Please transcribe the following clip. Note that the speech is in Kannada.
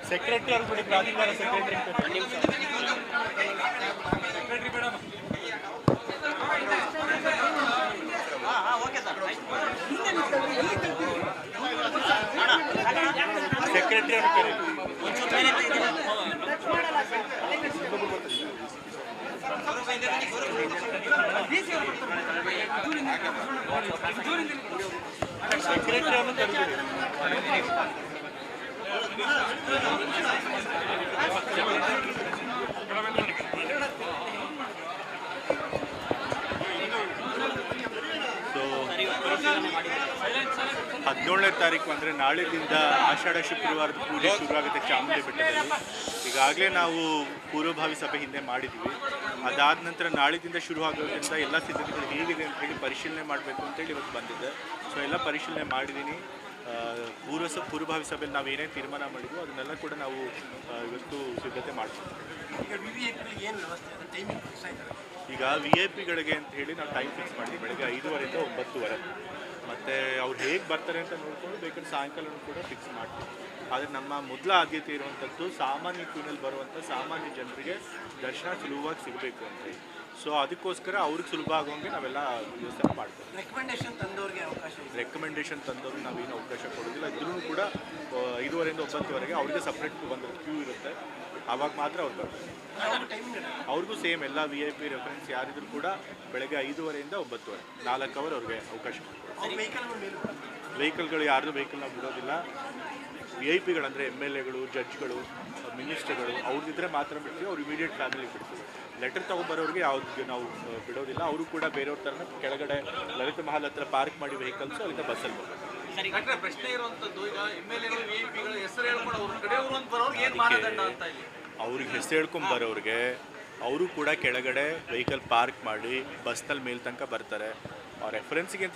ಸೆಕ್ರೆಟರಿ ಅವ್ರು ಬಿಡಿ, ಪ್ರಾಧಿಕಾರ ಸೆಕ್ರೆಟರಿ ಸೆಕ್ರೆಟರಿ ಸೊ 17ನೇ ತಾರೀಕು ಅಂದರೆ ನಾಳೆದಿಂದ ಆಷಾಢ ಶುಕ್ರವಾರದ ಪೂಜೆ ಶುರುವಾಗುತ್ತೆ ಚಾಮುಂಡಿ ಬೆಟ್ಟದಲ್ಲಿ. ಈಗಾಗಲೇ ನಾವು ಪೂರ್ವಭಾವಿ ಸಭೆ ಹಿಂದೆ ಮಾಡಿದ್ವಿ. ಅದಾದ ನಂತರ ನಾಳೆದಿಂದ ಶುರು ಆಗೋದ್ರಿಂದ ಎಲ್ಲ ಸಿದ್ಧತೆಗಳು ಹೇಗಿದೆ ಅಂತ ಹೇಳಿ ಪರಿಶೀಲನೆ ಮಾಡಬೇಕು ಅಂತೇಳಿ ಇವತ್ತು ಬಂದಿದ್ದೆ. ಸೊ ಎಲ್ಲ ಪರಿಶೀಲನೆ ಮಾಡಿದ್ದೀನಿ. ಪೂರ್ವಭಾವಿ ಸಭೆಯಲ್ಲಿ ನಾವು ಏನೇನು ತೀರ್ಮಾನ ಮಾಡಿದ್ವಿ ಅದನ್ನೆಲ್ಲ ಕೂಡ ನಾವು ಇವತ್ತು ಸಿದ್ಧತೆ ಮಾಡ್ತೀವಿ. ಈಗ VIP ಗಳಿಗೆ ಅಂತ ಹೇಳಿ ನಾವು ಟೈಮ್ ಫಿಕ್ಸ್ ಮಾಡಿದ್ವಿ, ಬೆಳಗ್ಗೆ 5:30 ಇಂದ 9:30. ಮತ್ತು ಅವ್ರು ಹೇಗೆ ಬರ್ತಾರೆ ಅಂತ ನೋಡಿಕೊಂಡು ಬೇಕಾದ್ರೆ ಸಾಯಂಕಾಲನೂ ಕೂಡ ಫಿಕ್ಸ್ ಮಾಡ್ತೀವಿ. ಆದರೆ ನಮ್ಮ ಮೊದಲ ಆದ್ಯತೆ ಇರುವಂಥದ್ದು ಸಾಮಾನ್ಯ ಕ್ಯೂನಲ್ಲಿ ಬರುವಂಥ ಸಾಮಾನ್ಯ ಜನರಿಗೆ ದರ್ಶನ ಸುಲಭವಾಗಿ ಸಿಗಬೇಕು ಅಂತ ಹೇಳಿ. ಸೊ ಅದಕ್ಕೋಸ್ಕರ ಅವ್ರಿಗೆ ಸುಲಭ ಆಗೋಂಗೆ ನಾವೆಲ್ಲ ಯೋಚನೆ ಮಾಡ್ತೀವಿ. ರೆಕಮೆಂಡೇಶನ್ ತಂದವ್ರಿಗೆ ನಾವೇನು ಅವಕಾಶ ಕೊಡೋದಿಲ್ಲ. ಇದ್ರೂ ಕೂಡ 5:30 ಇಂದ 9:00ವರೆಗೆ ಅವ್ರಿಗೆ ಸಪ್ರೇಟ್ ಒಂದು ಕ್ಯೂ ಇರುತ್ತೆ. ಆವಾಗ ಮಾತ್ರ ಅವ್ರು ಬರ್ತಾರೆ. ಅವ್ರಿಗೂ ಸೇಮ್ ಎಲ್ಲ VIP ರೆಫರೆನ್ಸ್ ಯಾರಿದ್ರು ಕೂಡ ಬೆಳಗ್ಗೆ 5:30 ಇಂದ 9:00 4 ಅವರ್ ಅವ್ರಿಗೆ ಅವಕಾಶ ಮಾಡ್ತಾರೆ. ವೆಹಿಕಲ್ಗಳು ಯಾರ್ದು ವೆಹಿಕಲ್ ನಾವು ಬಿಡೋದಿಲ್ಲ. VIP ಗಳಂದರೆ MLAಗಳು, ಜಡ್ಜ್ಗಳು, ಮಿನಿಸ್ಟರ್ಗಳು ಅವ್ರದ್ದಿದ್ರೆ ಮಾತ್ರ ಬಿಡ್ತೀವಿ. ಅವ್ರು ಇಮಿಡಿಯೇಟ್ ಫ್ಯಾಮಿಲಿ ಬಿಡ್ತೀವಿ. ಲೆಟರ್ ತೊಗೊಂಬರೋರಿಗೆ ಯಾವ್ದು ನಾವು ಬಿಡೋದಿಲ್ಲ. ಅವರು ಕೂಡ ಬೇರೆಯವ್ರ ಥರನೇ ಕೆಳಗಡೆ ಲಲಿತ ಮಹಲ್ ಹತ್ರ ಪಾರ್ಕ್ ಮಾಡಿ ವೆಹಿಕಲ್ಸು ಅಲ್ಲಿಂದ ಬಸ್ಸಲ್ಲಿ ಬರ್ತಾರೆ. ಪ್ರಶ್ನೆ ಇರುವಂಥದ್ದು ಈಗ MLAಗಳು VIP ಹೆಸರು ಹೇಳ್ಕೊಂಡು ಅವ್ರ ಕಡೆಯವರು ಅಂತ ಬರೋರಿಗೆ ಏನು ಮಾನದಂಡ ಅಂತ ಇಲ್ಲಿ ಅವ್ರಿಗೆ ಹೆಸರು ಹೇಳ್ಕೊಂಬರೋರಿಗೆ ಅವರು ಕೂಡ ಕೆಳಗಡೆ ವೆಹಿಕಲ್ ಪಾರ್ಕ್ ಮಾಡಿ ಬಸ್ನಲ್ಲಿ ಮೇಲ್ ತನಕ ಬರ್ತಾರೆ. ರೆಫರೆನ್ಸಿಗೆ ಅಂತ ಹೇಳಿ